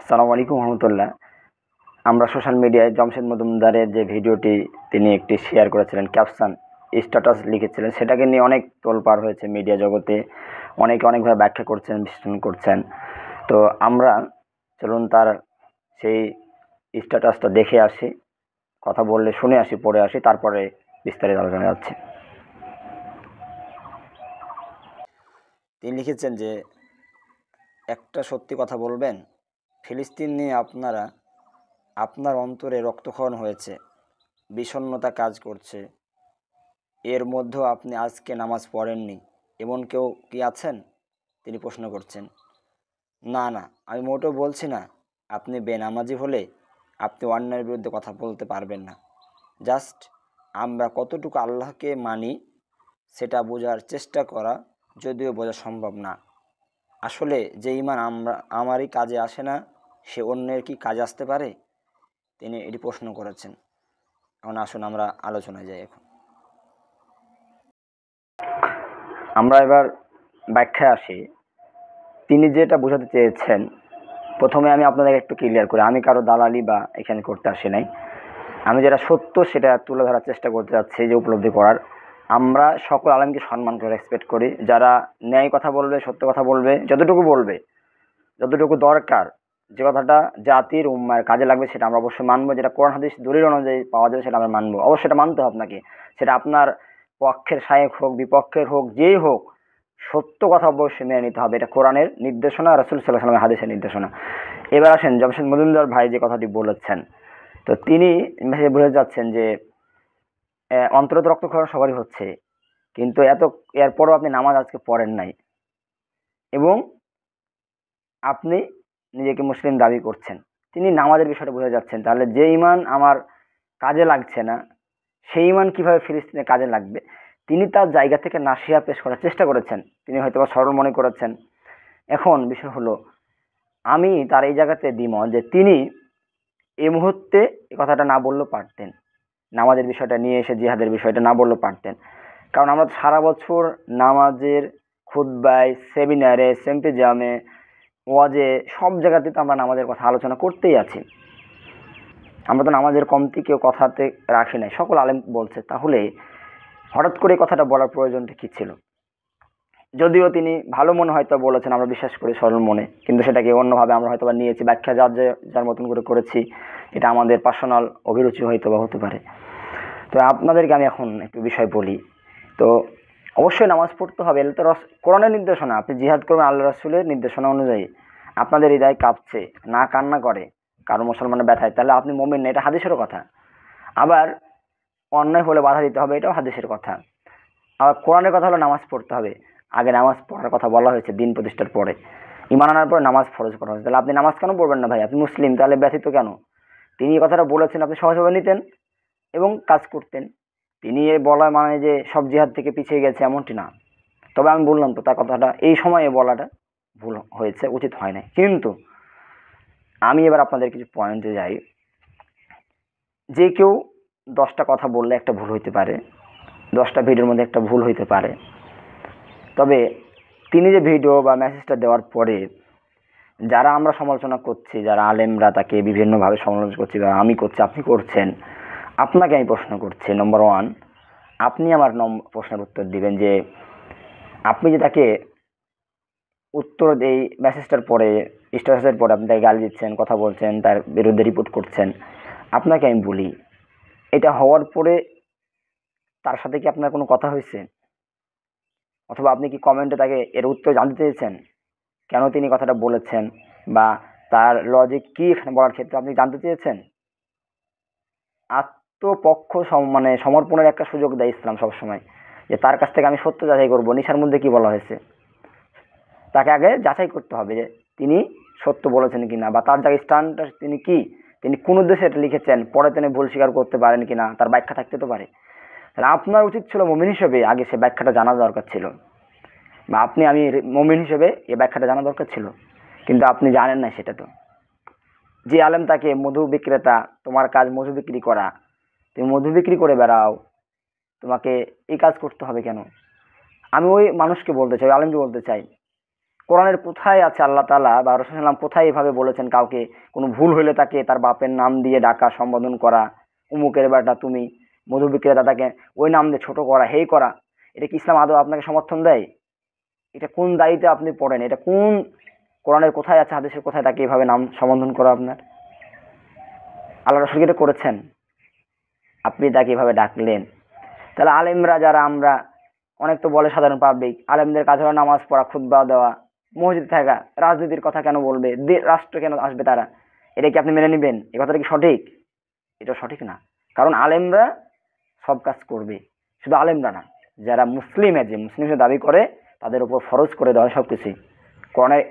আসসালামু আলাইকুম রহমতুল্লাহ। আমরা সোশ্যাল মিডিয়ায় জমশেদ মজুমদারের যে ভিডিওটি তিনি একটি শেয়ার করেছিলেন, ক্যাপশন স্ট্যাটাস লিখেছিলেন, সেটাকে নিয়ে অনেক তোলপাড় হয়েছে মিডিয়া জগতে। অনেকে অনেকভাবে ব্যাখ্যা করছেন, বিশ্লেষণ করছেন। তো আমরা চলুন তার সেই স্ট্যাটাসটা দেখে আসি, কথা বললে শুনে আসি, পড়ে আসি, তারপরে বিস্তারিত আলোচনা যাচ্ছে। তিনি লিখেছেন যে, একটা সত্যি কথা বলবেন, ফিলিস্তিন নিয়ে আপনার অন্তরে রক্তক্ষরণ হয়েছে, বিষণ্ণতা কাজ করছে। এর মধ্যেও আপনি আজকে নামাজ পড়েননি, এমন কেউ কি আছেন? তিনি প্রশ্ন করছেন। না না, আমি মোটেও বলছি না আপনি বেনামাজি হলে আপনি অন্যায়ের বিরুদ্ধে কথা বলতে পারবেন না। জাস্ট আমরা কতটুকু আল্লাহকে মানি সেটা বোঝার চেষ্টা করা, যদিও বোঝা সম্ভব না। আসলে যে ইমান আমারই কাজে আসে না, সে অন্যের কি কাজে আসতে পারে? তিনি এটি প্রশ্ন করেছেন। এখন আসুন আমরা আলোচনায় যাই। এখন আমরা এবার ব্যাখ্যায় আসি। তিনি যেটা বোঝাতে চেয়েছেন, প্রথমে আমি আপনাদের একটু ক্লিয়ার করি, আমি কারো দালালি বা এখানে করতে আসি নাই। আমি যেটা সত্য সেটা তুলে ধরার চেষ্টা করতে যাচ্ছি, যে উপলব্ধি করার। আমরা সকল আলেমকে সম্মান করে রেসপেক্ট করি। যারা ন্যায় কথা বলবে, সত্য কথা বলবে, যতটুকু দরকার, যে কথাটা জাতির উম্মার কাজে লাগবে, সেটা আমরা অবশ্যই মানবো। যেটা কোরআন হাদিস দলিল অনুযায়ী পাওয়া যাবে সেটা আমরা মানবো। অবশ্যই এটা মানতে হবে আপনাকে। সেটা আপনার পক্ষের শায়েখ হোক, বিপক্ষের হোক, যেই হোক, সত্য কথা অবশ্যই মেনে নিতে হবে। এটা কোরআনের নির্দেশনা, রাসূল সাল্লাল্লাহু আলাইহি ওয়াসাল্লামের হাদিসের নির্দেশনা। এবার আসেন, জমশেদ মজুমদার ভাই যে কথাটি বলেছেন, তো তিনি বুঝে যাচ্ছেন যে অন্তরে তো রক্তক্ষরণ সবারই হচ্ছে, কিন্তু এরপরও আপনি নামাজ আজকে পড়েন নাই, এবং আপনি নিজেকে মুসলিম দাবি করছেন। তিনি নামাজের বিষয়টা বোঝা যাচ্ছেন। তাহলে যে ইমান আমার কাজে লাগছে না, সেই ইমান কিভাবে ফিলিস্তিনে কাজে লাগবে? তিনি তার জায়গা থেকে নাসিয়া পেশ করার চেষ্টা করেছেন। তিনি হয়তো বা সরল মনে করেছেন। এখন বিষয় হলো, আমি তার এই জায়গাতে দ্বিমত যে তিনি এই মুহূর্তে এই কথাটা না বললেও পারতেন। নামাজের বিষয়টা নিয়ে এসে জিহাদের বিষয়টা না বললেও পারতেন। কারণ আমরা সারা বছর নামাজের খুতবায়, সেমিনারে, সিম্পোজিয়ামে, ওয়াজে, সব জায়গাতে তো আমরা নামাজের কথা আলোচনা করতেই আছি। আমরা তো নামাজের কমতি কেউ কথাতে রাখি নাই, সকল আলেম বলছে। তাহলে হঠাৎ করে কথাটা বলার প্রয়োজনটা কি ছিল? যদিও তিনি ভালো মনে হয়তো বলেছেন, আমরা বিশ্বাস করি সরল মনে, কিন্তু সেটাকে অন্যভাবে আমরা হয়তো বা নিয়েছি, ব্যাখ্যা যার মতন করে করেছি। এটা আমাদের পার্সোনাল অভিরুচি হয়তো বা হতে পারে। তো আপনাদেরকে আমি এখন একটু বিষয় বলি। তো অবশ্যই নামাজ পড়তে হবে, এটা তো কোরআনের নির্দেশনা। আপনি জিহাদ করবেন আল্লাহ রাসূলের নির্দেশনা অনুযায়ী। আপনাদের হৃদয় কাঁপছে, না কান্না করে কারো মুসলমানের ব্যথায়, তাহলে আপনি মুমিন না, এটা হাদিসেরও কথা। আবার অন্যায় হলে বাধা দিতে হবে, এটাও হাদিসের কথা। আবার কোরআনের কথা হলো নামাজ পড়তে হবে। আগে নামাজ পড়ার কথা বলা হয়েছে দিন প্রতিষ্ঠার পরে। ঈমান আনার পরে নামাজ ফরজ করা হয়েছে। তাহলে আপনি নামাজ কেন পড়বেন না ভাই? আপনি মুসলিম, তাহলে ব্যথিত কেন? তিনি এই কথাটা বলেছেন, আপনি সহজভাবে নিতেন এবং কাজ করতেন। তিনি এই বলা মানে যে সব জিহাদ থেকে পিছিয়ে গেছে, এমনটি না। তবে আমি বললাম তো, তার কথাটা এই সময়ে বলাটা ভুল হয়েছে, উচিত হয় না। কিন্তু আমি এবার আপনাদের কিছু পয়েন্টে যাই। যে কেউ 10টা কথা বললে একটা ভুল হইতে পারে, 10টা ভিডিওর মধ্যে একটা ভুল হইতে পারে। তবে তিনি যে ভিডিও বা মেসেজটা দেওয়ার পরে যারা আমরা সমালোচনা করছি, যারা আলেমরা তাকে বিভিন্নভাবে সমালোচনা করছি, বা আমি করছি, আপনি করছেন, আপনাকে আমি প্রশ্ন করছি, নম্বর 1, আপনি আমার প্রশ্নের উত্তর দিবেন যে আপনি যে তাকে উত্তর এই মেসেজটার পরে, স্ট্যাটাসের পরে আপনি তাকে গালি দিচ্ছেন, কথা বলছেন, তার বিরুদ্ধে রিপোর্ট করছেন, আপনাকে আমি বলি, এটা হওয়ার পরে তার সাথে কি আপনার কোনো কথা হয়েছে? অথবা আপনি কি কমেন্টে তাকে এর উত্তর জানতে চেয়েছেন, কেন তিনি কথাটা বলেছেন, বা তার লজিক কি এখানে বলার ক্ষেত্রে আপনি জানতে চেয়েছেন? আত্মপক্ষ মানে সমর্পণের একটা সুযোগ দেয় ইসলাম সবসময়, যে তার কাছ থেকে আমি সত্য যাচাই করবো, নিশার মধ্যে কি বলা হয়েছে। তাকে আগে যাচাই করতে হবে যে তিনি সত্য বলেছেন কিনা, বা তার জায়গায় স্ট্যান্ডটা তিনি কি, তিনি কোন উদ্দেশ্যে এটা লিখেছেন, পরে তিনি ভুল স্বীকার করতে পারেন কিনা, তার ব্যাখ্যা থাকতে তো পারে। তাহলে আপনার উচিত ছিল মুমিন হিসেবে আগে সে ব্যাখ্যাটা জানা দরকার ছিল, বা আমি মুমিন হিসেবে এই ব্যাখ্যাটা জানা দরকার ছিল। কিন্তু আপনি জানেন না সেটা। তো যে আলেম তাকে মধু বিক্রেতা, তোমার কাজ মধু বিক্রি করা, তুমি মধু বিক্রি করে বেড়াও, তোমাকে এই কাজ করতে হবে কেন? আমি ওই মানুষকে বলতে চাই, ওই আলেমকে বলতে চাই, কোরআনের কোথায় আছে আল্লাহ তাআলা বা রাসূল সাল্লাল্লাহু আলাইহি ওয়াসাল্লাম কোথায় এভাবে বলেছেন কাউকে কোনো ভুল হইলে তাকে তার বাপের নাম দিয়ে ডাকা, সম্বোধন করা, উমুকের বেটা তুমি, মধু বিক্রেতা, তাকে ওই নাম দিয়ে ছোট করা, হেই করা? এটা কি ইসলাম আদৌ আপনাকে সমর্থন দেয়? এটা কোন দায়িত্বে আপনি পড়েন? এটা কোন কোরআনের কোথায় আছে, হাদিসের কোথায় তাকে এভাবে নাম সম্বোধন করা আপনার? আল্লাহ রাসূল কি এটা করেছেন? আপনি তাকে এভাবে ডাকলেন। তাহলে আলেমরা যারা আমরা, অনেক তো বলে সাধারণ পাবলিক, আলেমদের কাজ হলো নামাজ পড়া, খুতবা দেওয়া, মসজিদ থাকা, রাজনীতির কথা কেন বলবে, রাষ্ট্র কেন আসবে তারা? এটা কি আপনি মেনে নেবেন? এই কথাটা কি সঠিক? এটা সঠিক না। কারণ আলেমরা সব কাজ করবে, শুধু আলেমরা না, যারা মুসলিম হিসেবে দাবি করে তাদের উপর ফরজ করে দেওয়া সব কিছুই। কোরআনের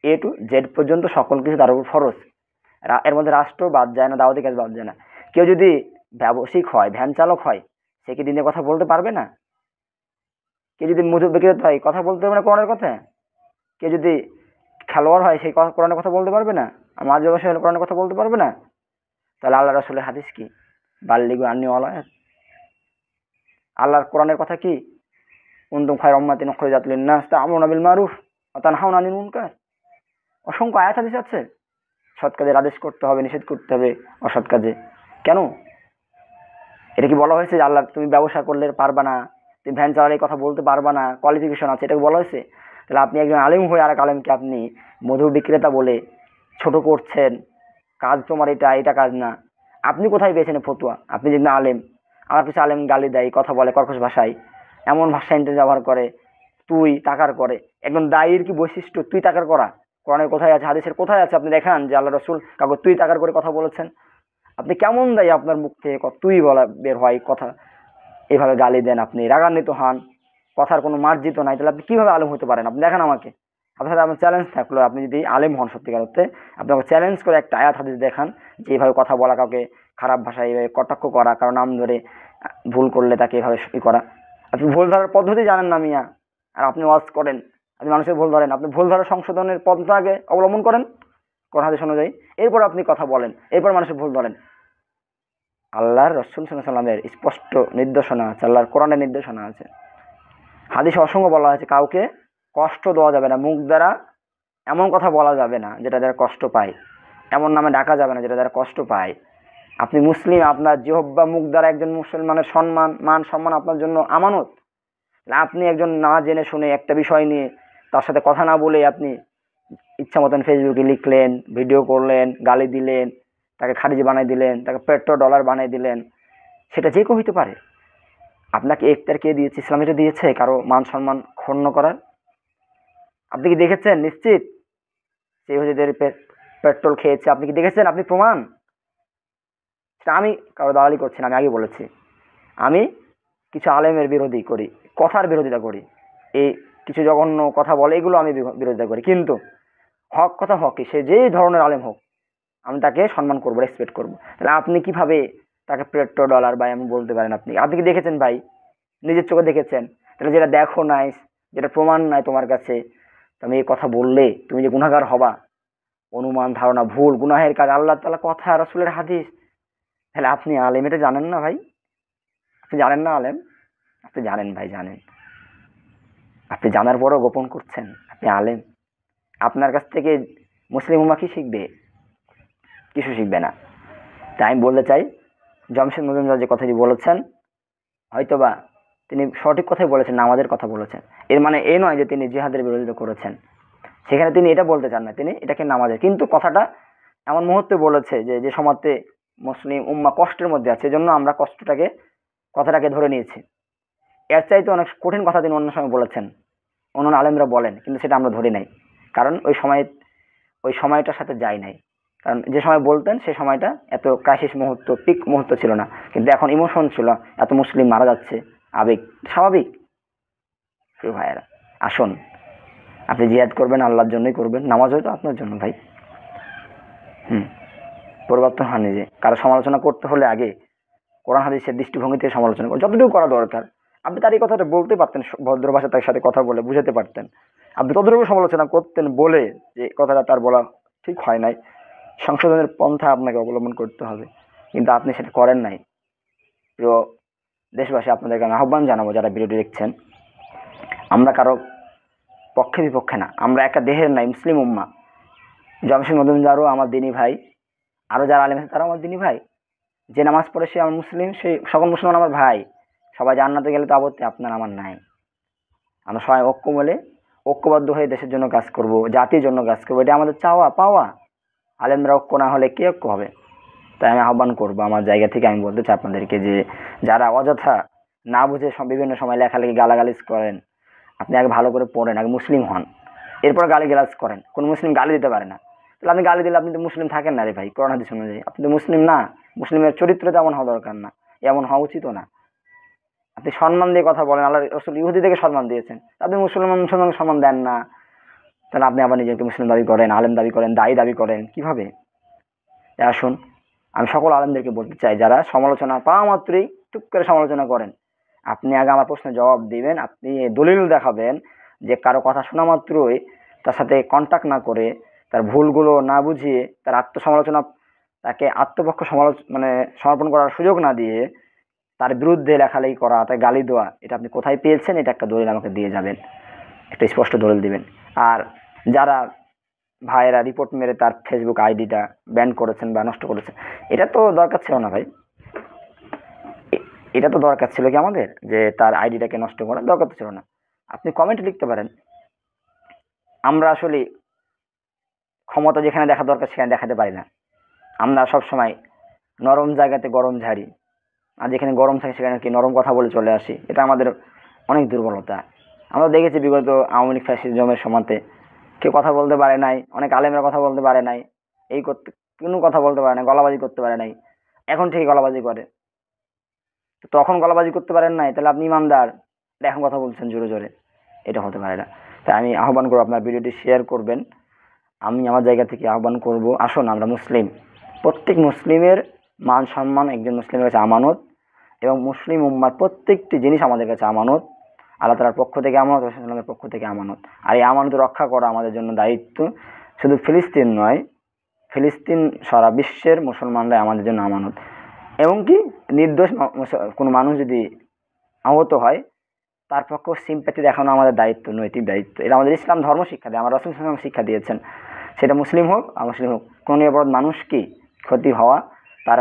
এ টু জেড পর্যন্ত সকল কিছু তার উপর ফরজ। এর মধ্যে রাষ্ট্র বাদ যায় না, দাওয়াতি কাজ বাদ যায় না। কেউ যদি ব্যবসায়িক হয়, ভ্যান চালক হয়, সে কি দিনের কথা বলতে পারবে না? কেউ যদি মধু বিক্রেতা হয়, কথা বলতে পারবে না কোরআনের কথা? কেউ যদি খেলোয়াড় হয়, সেই কোরআনের কথা বলতে পারবে না? মাঝ বয়সে হলে কোরআনের কথা বলতে পারবে না? তাহলে আল্লাহ রাসূলের হাদিস কি? বাল্লিগু আন্নি ওয়ালা আয়াত। আল্লাহর কোরআনের কথা কি? কুনতুম খায়রা উম্মাতিন উখরিজাত লিন-নাস তা'মুরুনা বিল মারুফ ওয়া তানহাউনা আনিল মুনকার। অসংখ্য আয়াত হাদিস আছে। সৎ কাজের আদেশ করতে হবে, নিষেধ করতে হবে অসৎ কাজে। কেন? এটা কি বলা হয়েছে যে আল্লাহ তুমি ব্যবসা করলে পারবা না, তুমি ভ্যান চালালে কথা বলতে পারবা না, কোয়ালিফিকেশন আছে, এটাকে বলা হয়েছে? তাহলে আপনি একজন আলেম হয়ে আর এক আলেমকে আপনি মধু বিক্রেতা বলে ছোট করছেন, কাজ তোমার এটা, এটা কাজ না। আপনি কোথায় পেয়েছেন ফতুয়া? আপনি যদি না আলেম, আমার কিছু আলেম গালি দেয়, কথা বলে কর্কশ ভাষায়, এমন ভাষা ইন্টার ব্যবহার করে, তুই তাকার করে। একজন দায়ীর কি বৈশিষ্ট্য তুই তাকার করা? কোরআনের কোথায় আছে, হাদিসের কোথায় আছে? আপনি দেখান যে আল্লাহ রাসূল কাউকে তুই তাকার করে কথা বলেছেন। আপনি কেমন দায়ী? আপনার মুখ থেকে তুই বলা বের হয়, কথা এভাবে গালি দেন, আপনি রাগান্বিত হন, কথার কোনো মার্জিত নাই, তাহলে আপনি কিভাবে আলেম হতে পারেন? আপনি দেখান আমাকে। আপনার সাথে আপনার চ্যালেঞ্জ থাকলো, আপনি যদি আলেম হন সত্যিকার অর্থে, আপনাকে চ্যালেঞ্জ করে একটা আয়াত হাদিস দেখান যে এইভাবে কথা বলা, কাউকে খারাপ ভাষায় এইভাবে কটাক্ষ করা, কারণ নাম ধরে ভুল করলে তাকে এভাবে করা। আপনি ভুল ধরার পদ্ধতি জানেন না মিয়া, আর আপনি ওয়াজ করেন, আপনি মানুষের ভুল ধরেন। আপনি ভুল ধরার সংশোধনের পন্থা আগে অবলম্বন করেন কোরআন হাদিস অনুযায়ী, এরপর আপনি কথা বলেন, এরপর মানুষের ভুল ধরেন। আল্লাহর রাসূল সাল্লাল্লাহু আলাইহি ওয়াসাল্লামের স্পষ্ট নির্দেশনা আছে, আল্লাহর কোরআনের নির্দেশনা আছে, হাদিসে অসংখ্য বলা হয়েছে কাউকে কষ্ট দেওয়া যাবে না, মুখ দ্বারা এমন কথা বলা যাবে না যেটা দ্বারা কষ্ট পায়, এমন নামে ডাকা যাবে না যেটা দ্বারা কষ্ট পায়। আপনি মুসলিম, আপনার জিহ্বা মুখ দ্বারা একজন মুসলমানের মান সম্মান আপনার জন্য আমানত। আপনি একজন না জেনে শুনে একটা বিষয় নিয়ে তার সাথে কথা না বলে আপনি ইচ্ছা মতন ফেসবুকে লিখলেন, ভিডিও করলেন, গালি দিলেন, তাকে খারিজি বানাই দিলেন, তাকে পেট্রো ডলার বানাই দিলেন, সেটা যে কেউ হইতে পারে। আপনাকে এখতিয়ার কে দিয়েছে? ইসলাম এটা দিয়েছে কারো মান সম্মান ক্ষুণ্ণ করার? আপনি কি দেখেছেন? নিশ্চিত সে হচ্ছে পেট্রোল খেয়েছে, আপনি কি দেখেছেন? আপনি প্রমাণ? সেটা আমি কারো দালালি করছি না, আমি আগে বলেছি আমি কিছু আলেমের বিরোধী করি, কথার বিরোধিতা করি, এই কিছু জঘন্য কথা বলে এগুলো আমি বিরোধিতা করি, কিন্তু হক কথা হকই, সে যেই ধরনের আলেম হোক আমি তাকে সম্মান করবো, রেসপেক্ট করবো। তাহলে আপনি কিভাবে তাকে পেট্রো ডলার ভাই আমি বলতে পারেন? আপনি আপনি কি দেখেছেন ভাই? নিজের চোখে দেখেছেন? তাহলে যেটা দেখো নাই, যেটা প্রমাণ নাই তোমার কাছে, তুমি এই কথা বললে তুমি যে গুনাহগার হবা, অনুমান ধারণা ভুল গুনাহের কাজ, আল্লাহ তাআলা কথা, রাসূলের হাদিস। তাহলে আপনি আলেম, এটা জানেন না ভাই? আপনি জানেন না আলেম? আপনি জানেন ভাই, জানেন। আপনি জানার পরও গোপন করছেন আপনি আলেম। আপনার কাছ থেকে মুসলিম উম্মাহ কি শিখবে? কিছু শিখবে না। তাই আমি বলতে চাই, জমশেদ মজুমদার যে কথাটি বলেছেন, হয়তোবা তিনি সঠিক কথাই বলেছেন, নামাজের কথা বলেছেন। এর মানে এই নয় যে তিনি জিহাদের বিরোধিতা করেছেন, সেখানে তিনি এটা বলতে চান না, তিনি এটাকে নামাজের, কিন্তু কথাটা এমন মুহূর্তে বলেছে যে যে সমাজে মুসলিম উম্মাহ কষ্টের মধ্যে আছে, সেজন্য আমরা কথাটাকে ধরে নিয়েছি। এর চাইতে অনেক কঠিন কথা তিনি অন্য সময় বলেছেন, অন্য আলেমরা বলেন, কিন্তু সেটা আমরা ধরি নাই, কারণ ওই সময়টার সাথে যাই নাই। কারণ যে সময় বলতেন সে সময়টা এত ক্রাইসিস মুহূর্ত, পিক মুহূর্ত ছিল না, কিন্তু এখন ইমোশন ছিল, এত মুসলিম মারা যাচ্ছে, আবেগ স্বাভাবিক। প্রিয় ভাইয়েরা, আসুন, আপনি জিহাদ করবেন আল্লাহর জন্যই করবেন, নামাজ হয়তো আপনার জন্য ভাই। পরিবর্তন হয় নিজে। কারো সমালোচনা করতে হলে আগে কোরআন হাদিসের দৃষ্টিভঙ্গি থেকে সমালোচনা করুন, যতটুকু করা দরকার। আপনি তার এই কথাটা বলতে পারতেন, ভদ্র ভাষায় তার সাথে কথা বলে বুঝাতে পারতেন, আপনি ততটুকু সমালোচনা করতেন, বলে যে কথাটা তার বলা ঠিক হয় নাই, সংশোধনের পন্থা আপনাকে অবলম্বন করতে হবে, কিন্তু আপনি সেটা করেন নাই। প্রিয় দেশবাসী, আপনাদেরকে আমি আহ্বান জানাবো, যারা ভিডিওটি দেখছেন, আমরা কারো পক্ষে বিপক্ষে না, আমরা একটা দেহের নাই, মুসলিম উম্মা। জমশেদ মজুমদারও আমার দিনী ভাই, আরও যারা আলেম আছে তারাও আমার দিনী ভাই। যে নামাজ পড়ে সে আমার মুসলিম, সেই সকল মুসলমান আমার ভাই। সবাই জান্নাতে গেলে তো আপত্তি আপনার আমার নাই। আমরা সবাই ঐক্য বলে ঐক্যবদ্ধ হয়ে দেশের জন্য কাজ করব, জাতির জন্য কাজ করবো, এটা আমাদের চাওয়া পাওয়া। আলেমরা ঐক্য না হলে কে ঐক্য হবে? তাই আমি আহ্বান করবো আমার জায়গা থেকে, আমি বলতে চাই আপনাদেরকে যে যারা অযথা না বুঝে বিভিন্ন সময় লেখালেখি গালাগালিজ করেন, আপনি আগে ভালো করে পড়েন, আগে মুসলিম হন, এরপর গালিগালাজ করেন। কোন মুসলিম গালি দিতে পারে না, তাহলে আপনি গালি দিলে আপনি তো মুসলিম থাকেন না রে ভাই। কোরআন হাদিস অনুযায়ী আপনি তো মুসলিম না। মুসলিমের চরিত্র তেমন হওয়া দরকার না, এমন হওয়া উচিতও না। আপনি সম্মান দিয়ে কথা বলেন, আল্লাহ রাসূল ইহুদি থেকে সম্মান দিয়েছেন, আপনি মুসলমানকে সম্মান দেন না, তাহলে আপনি আবার নিজেকে মুসলিম দাবি করেন, আলেম দাবি করেন, দায়ী দাবি করেন, কিভাবে? আসুন, আমি সকল আলেমদেরকে বলতে চাই, যারা সমালোচনা পাওয়া মাত্রই টুক করে সমালোচনা করেন, আপনি আগে আমার প্রশ্নের জবাব দিবেন, আপনি দলিল দেখাবেন যে কারো কথা শোনা মাত্রই তার সাথে কন্ট্যাক্ট না করে, তার ভুলগুলো না বুঝিয়ে, তার আত্মসমালোচনা, তাকে আত্মপক্ষ সমর্পণ করার সুযোগ না দিয়ে তার বিরুদ্ধে লেখালেখি করা, তাকে গালি দেওয়া, এটা আপনি কোথায় পেয়েছেন? এটা একটা দলিল আমাকে দিয়ে যাবেন, একটা স্পষ্ট দলিল দিবেন। আর যারা ভাইয়েরা রিপোর্ট মেরে তার ফেসবুক আইডিটা ব্যান করেছেন বা নষ্ট করেছেন, এটা তো দরকার ছিল না ভাই। এটা তো দরকার ছিল কি আমাদের যে তার আইডিটাকে নষ্ট করার দরকার তো ছিল না। আপনি কমেন্টে লিখতে পারেন। আমরা আসলে ক্ষমতা যেখানে দেখা দরকার সেখানে দেখাতে পারি না। আমরা সব সময় নরম জায়গাতে গরম ঝাড়ি, আর যেখানে গরম থাকে সেখানে কি নরম কথা বলে চলে আসি। এটা আমাদের অনেক দুর্বলতা। আমরা দেখেছি বিগত আওয়ামী লীগ ফ্যাসিজমের সময়তে কেউ কথা বলতে পারে নাই, অনেক আলেমরা কথা বলতে পারে নাই, এই করতে কোনো কথা বলতে পারে না, গলাবাজি করতে পারে নাই। এখন ঠিকই গলাবাজি করে, তো তখন গলাবাজি করতে পারেন নাই, তাহলে আপনি ইমানদার, এখন কথা বলছেন জোরে জোরে, এটা হতে পারে না। তাই আমি আহ্বান করবো আপনার ভিডিওটি শেয়ার করবেন। আমি আমার জায়গা থেকে আহ্বান করব, আসুন আমরা মুসলিম, প্রত্যেক মুসলিমের মান সম্মান একজন মুসলিমের কাছে আমানত, এবং মুসলিম উম্মার প্রত্যেকটি জিনিস আমাদের কাছে আমানত, আল্লাহ তাআলার পক্ষ থেকে আমানত, রাসূলের পক্ষ থেকে আমানত। আর এই আমানত রক্ষা করা আমাদের জন্য দায়িত্ব। শুধু ফিলিস্তিন নয়, ফিলিস্তিন সারা বিশ্বের মুসলমানরা আমাদের জন্য আমানত। এবং কি নির্দোষ কোনো মানুষ যদি আহত হয়, তার পক্ষেও সিম্প্যাথি দেখানো আমাদের দায়িত্ব, নৈতিক দায়িত্ব। এটা আমাদের ইসলাম ধর্ম শিক্ষা দেয়, আমার রাসূল সাল্লাল্লাহু আলাইহি ওয়াসাল্লাম শিক্ষা দিয়েছেন। সেটা মুসলিম হোক অমুসলিম হোক, কোনো নিরাপরাধ মানুষ কি ক্ষতি হওয়া, তার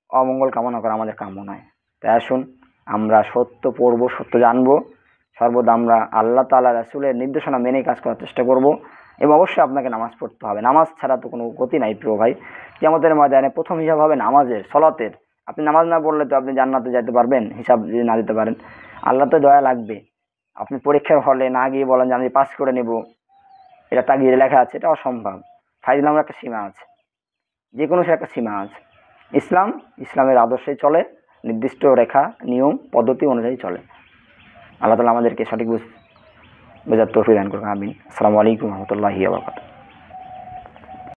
অমঙ্গল কামনা করা আমাদের কাম্য নয়। তাই আসুন আমরা সত্য পড়ব, সত্য জানবো, সর্বদা আমরা আল্লাহ তাআলা রাসূলের নির্দেশনা মেনে কাজ করার চেষ্টা করব। এবং অবশ্যই আপনাকে নামাজ পড়তে হবে, নামাজ ছাড়া তো কোনো গতি নাই প্রিয় ভাই। কিয়ামতের ময়দানে প্রথম হিসাব হবে নামাজের, সলাতের। আপনি নামাজ না পড়লে তো আপনি জান্নাতে যেতে পারবেন হিসাব যদি না দিতে পারেন? আল্লাহ তো দয়া লাগবে। আপনি পরীক্ষার হলে না গিয়ে বলেন যে আমি পাস করে নেব, এটা তাগিয়ে লেখা আছে, এটা অসম্ভব। ফাইজলামের একটা সীমা আছে, যে কোনো একটা সীমা আছে। ইসলামের আদর্শে চলে, নির্দিষ্ট রেখা নিয়ম পদ্ধতি অনুযায়ী চলে। আল্লাহ তাআলা আমাদেরকে সঠিক বোঝার তৌফিক দান করুন, আমিন। আসসালামু আলাইকুম ওয়া রাহমাতুল্লাহি ওয়া বারাকাতুহু।